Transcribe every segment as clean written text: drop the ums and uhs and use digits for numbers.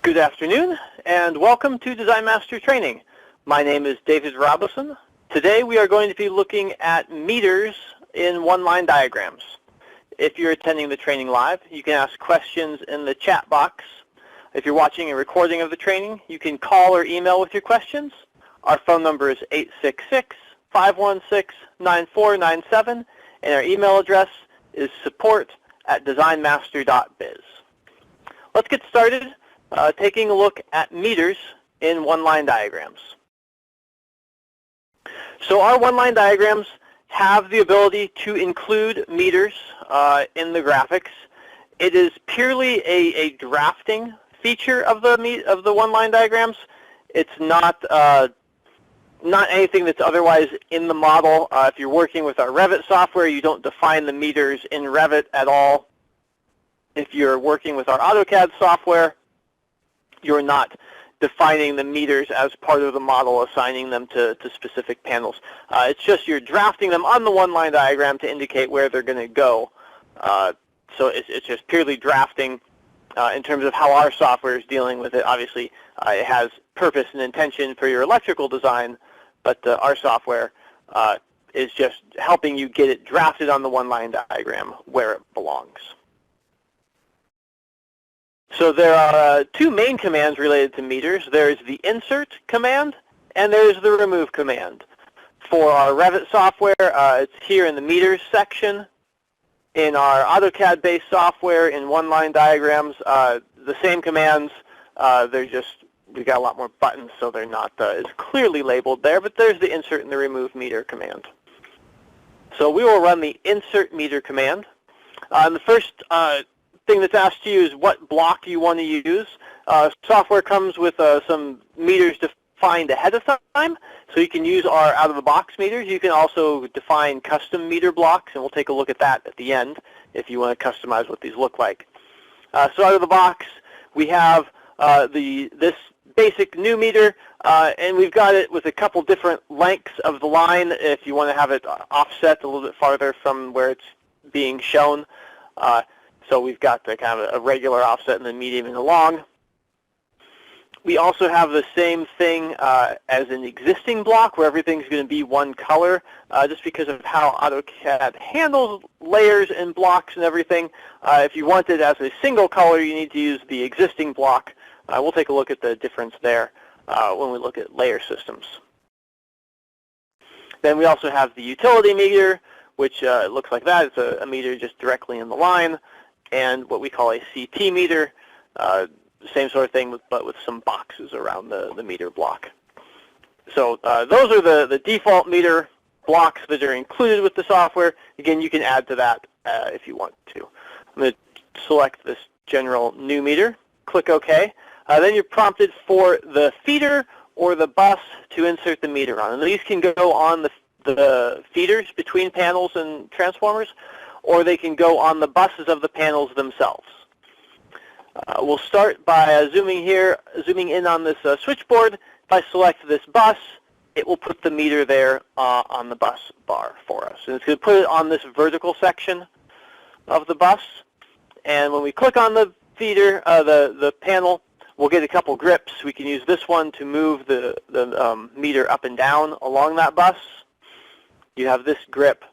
Good afternoon, and welcome to Design Master Training. My name is David Robison. Today we are going to be looking at meters in one-line diagrams. If you're attending the training live, you can ask questions in the chat box. If you're watching a recording of the training, you can call or email with your questions. Our phone number is 866-516-9497, and our email address is support@designmaster.biz. Let's get started taking a look at meters in one-line diagrams. So our one-line diagrams have the ability to include meters in the graphics. It is purely a drafting feature of the one-line diagrams. It's not anything that's otherwise in the model. If you're working with our Revit software, you don't define the meters in Revit at all. If you're working with our AutoCAD software, you're not defining the meters as part of the model, assigning them to specific panels. It's just you're drafting them on the one-line diagram to indicate where they're going to go. So it's just purely drafting in terms of how our software is dealing with it. Obviously, it has purpose and intention for your electrical design, but our software is just helping you get it drafted on the one-line diagram where it belongs. So there are two main commands related to meters. There's the insert command and there's the remove command. For our Revit software, it's here in the meters section. In our AutoCAD-based software, in one-line diagrams, the same commands. We've got a lot more buttons, so they're not as clearly labeled there, but there's the insert and the remove meter command. So we will run the insert meter command. And the first thing that's asked you is what block you want to use. Software comes with some meters defined ahead of time, so you can use our out-of-the-box meters. You can also define custom meter blocks, and we'll take a look at that at the end if you want to customize what these look like. So out of the box, we have this basic new meter, and we've got it with a couple different lengths of the line if you want to have it offset a little bit farther from where it's being shown. So we've got the kind of a regular offset and the medium and the long. We also have the same thing as an existing block where everything's going to be one color just because of how AutoCAD handles layers and blocks and everything. If you want it as a single color, you need to use the existing block. We'll take a look at the difference there when we look at layer systems. Then we also have the utility meter, which looks like that. It's a meter just directly in the line. And what we call a CT meter, same sort of thing, but with some boxes around the meter block. So those are the default meter blocks that are included with the software. Again, you can add to that if you want to. I'm going to select this general new meter, click OK. Then you're prompted for the feeder or the bus to insert the meter on. And these can go on the feeders between panels and transformers, or they can go on the buses of the panels themselves. We'll start by zooming in on this switchboard. If I select this bus, it will put the meter there on the bus bar for us. And it's going to put it on this vertical section of the bus. And when we click on the feeder, the panel, we'll get a couple grips. We can use this one to move the meter up and down along that bus. You have this grip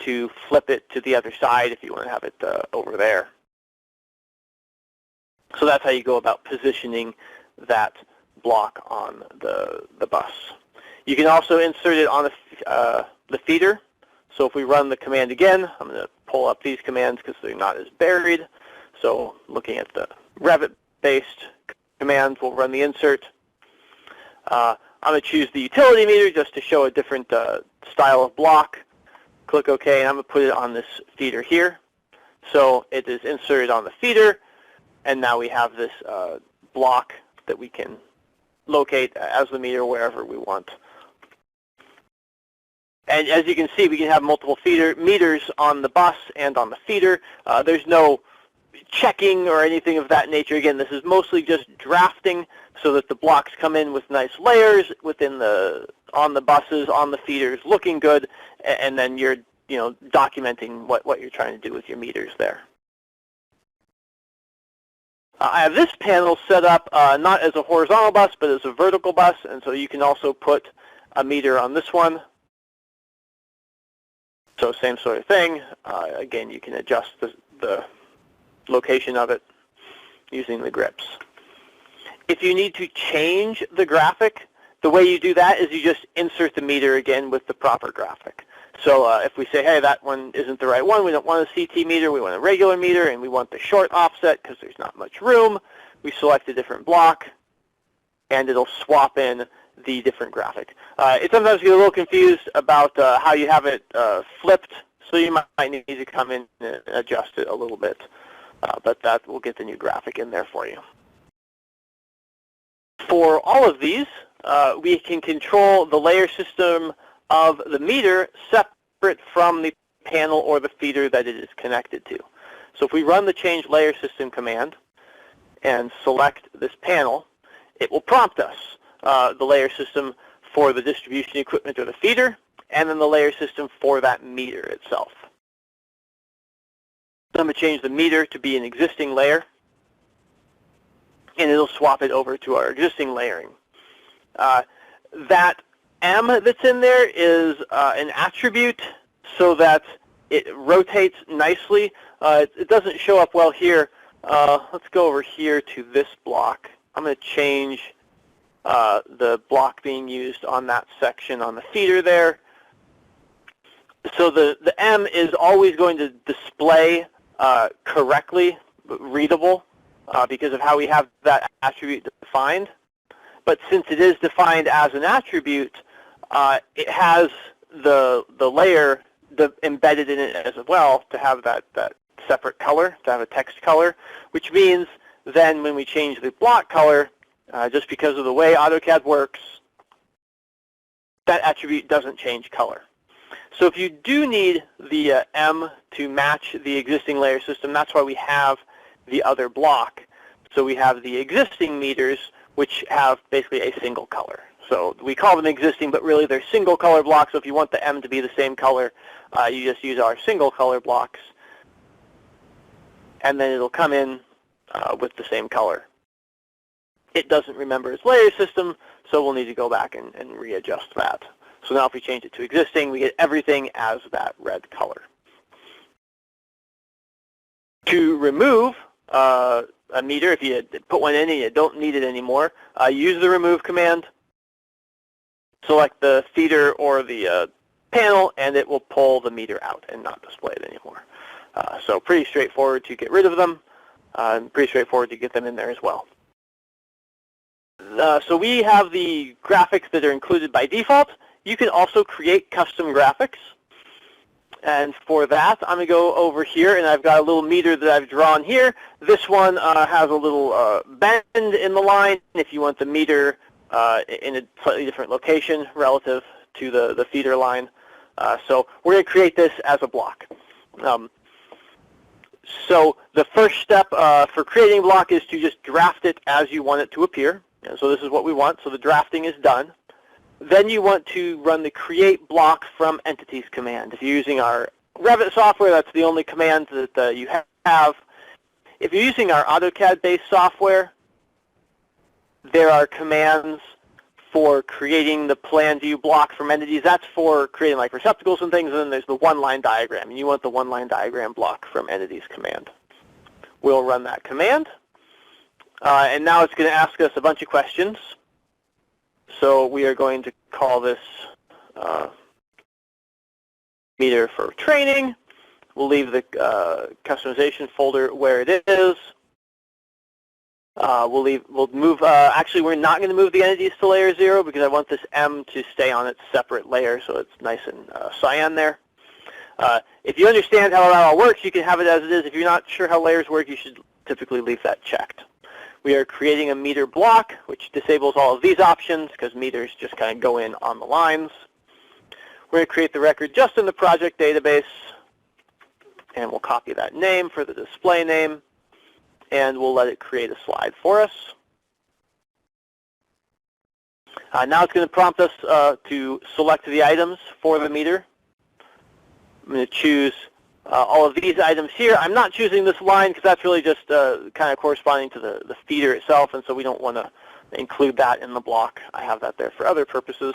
to flip it to the other side if you want to have it over there. So that's how you go about positioning that block on the bus. You can also insert it on the feeder. So if we run the command again, I'm going to pull up these commands because they're not as buried. So looking at the Revit-based commands, we'll run the insert. I'm going to choose the utility meter just to show a different style of block. Click OK, and I'm going to put it on this feeder here. So it is inserted on the feeder, and now we have this block that we can locate as the meter wherever we want. And as you can see, we can have multiple meters on the bus and on the feeder. There's no checking or anything of that nature. Again, this is mostly just drafting so that the blocks come in with nice layers on the buses, on the feeders, looking good, and then you're documenting what you're trying to do with your meters there. I have this panel set up not as a horizontal bus, but as a vertical bus, and so you can also put a meter on this one. So same sort of thing. Again, you can adjust the location of it using the grips. If you need to change the graphic, the way you do that is you just insert the meter again with the proper graphic. So if we say, hey, that one isn't the right one, we don't want a CT meter, we want a regular meter, and we want the short offset because there's not much room, we select a different block, and it'll swap in the different graphic. It sometimes get a little confused about how you have it flipped, so you might need to come in and adjust it a little bit. But that will get the new graphic in there for you. For all of these, we can control the layer system of the meter separate from the panel or the feeder that it is connected to. So if we run the change layer system command and select this panel, it will prompt us the layer system for the distribution equipment or the feeder, and then the layer system for that meter itself. I'm going to change the meter to be an existing layer, and it'll swap it over to our existing layering. That M that's in there is an attribute so that it rotates nicely. It doesn't show up well here. Let's go over here to this block. I'm going to change the block being used on that section on the feeder there. So the M is always going to display correctly, readable, because of how we have that attribute defined. But since it is defined as an attribute, it has the layer embedded in it as well to have that separate color, to have a text color, which means then when we change the block color, just because of the way AutoCAD works, that attribute doesn't change color. So if you do need the M to match the existing layer system, that's why we have the other block. So we have the existing meters, which have basically a single color. So we call them existing, but really they're single color blocks. So if you want the M to be the same color, you just use our single color blocks, and then it'll come in with the same color. It doesn't remember its layer system, so we'll need to go back and readjust that. So now if we change it to existing, we get everything as that red color. To remove a meter, if you put one in and you don't need it anymore, use the remove command. Select the feeder or the panel, and it will pull the meter out and not display it anymore. So pretty straightforward to get rid of them, and pretty straightforward to get them in there as well. So we have the graphics that are included by default. You can also create custom graphics. And for that, I'm going to go over here, and I've got a little meter that I've drawn here. This one has a little bend in the line if you want the meter in a slightly different location relative to the feeder line. So we're going to create this as a block. So the first step for creating a block is to just draft it as you want it to appear. And so this is what we want. So the drafting is done. Then you want to run the create block from entities command. If you're using our Revit software, that's the only command that you have. If you're using our AutoCAD-based software, there are commands for creating the plan view block from entities. That's for creating like receptacles and things, and then there's the one-line diagram, and you want the one-line diagram block from entities command. We'll run that command, and now it's going to ask us a bunch of questions. So we are going to call this meter for training. We'll leave the customization folder where it is. We'll move, actually we're not going to move the entities to layer 0 because I want this M to stay on its separate layer so it's nice and cyan there. If you understand how that all works, you can have it as it is. If you're not sure how layers work, you should typically leave that checked. We are creating a meter block, which disables all of these options because meters just kind of go in on the lines. We're going to create the record just in the project database, and we'll copy that name for the display name, and we'll let it create a slide for us. Now it's going to prompt us to select the items for the meter. I'm going to choose all of these items here. I'm not choosing this line because that's really just kind of corresponding to the feeder itself, and so we don't want to include that in the block. I have that there for other purposes.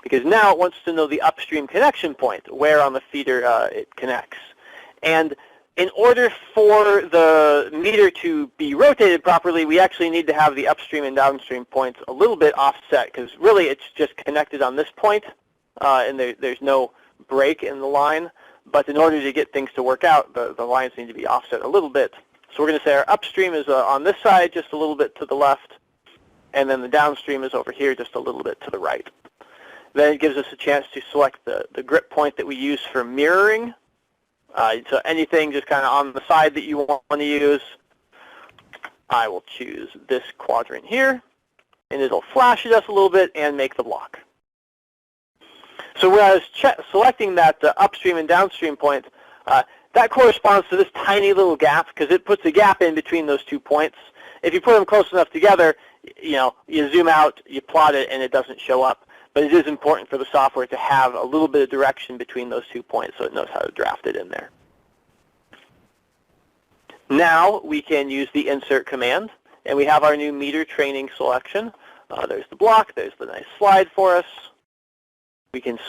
Because now it wants to know the upstream connection point, where on the feeder it connects. And in order for the meter to be rotated properly, we actually need to have the upstream and downstream points a little bit offset, because really it's just connected on this point, and there's no break in the line. But in order to get things to work out, the lines need to be offset a little bit. So we're going to say our upstream is on this side, just a little bit to the left, and then the downstream is over here, just a little bit to the right. Then it gives us a chance to select the grip point that we use for mirroring. So anything just kind of on the side that you want to use, I will choose this quadrant here, and it'll flash at us a little bit and make the block. So when I was selecting that upstream and downstream point, that corresponds to this tiny little gap, because it puts a gap in between those 2 points. If you put them close enough together, you zoom out, you plot it, and it doesn't show up. But it is important for the software to have a little bit of direction between those 2 points so it knows how to draft it in there. Now we can use the insert command, and we have our new meter training selection. There's the block, there's the nice slide for us. We can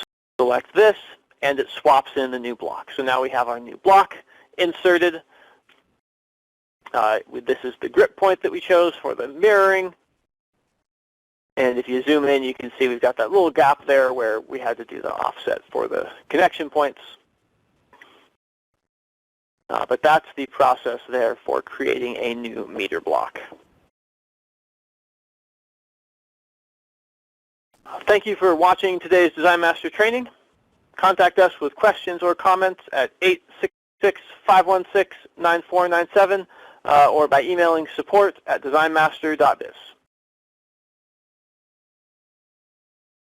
select this, and it swaps in the new block. So now we have our new block inserted. This is the grip point that we chose for the mirroring. And if you zoom in, you can see we've got that little gap there where we had to do the offset for the connection points. But that's the process there for creating a new meter block. Thank you for watching today's Design Master training. Contact us with questions or comments at 866-516-9497 or by emailing support@designmaster.biz.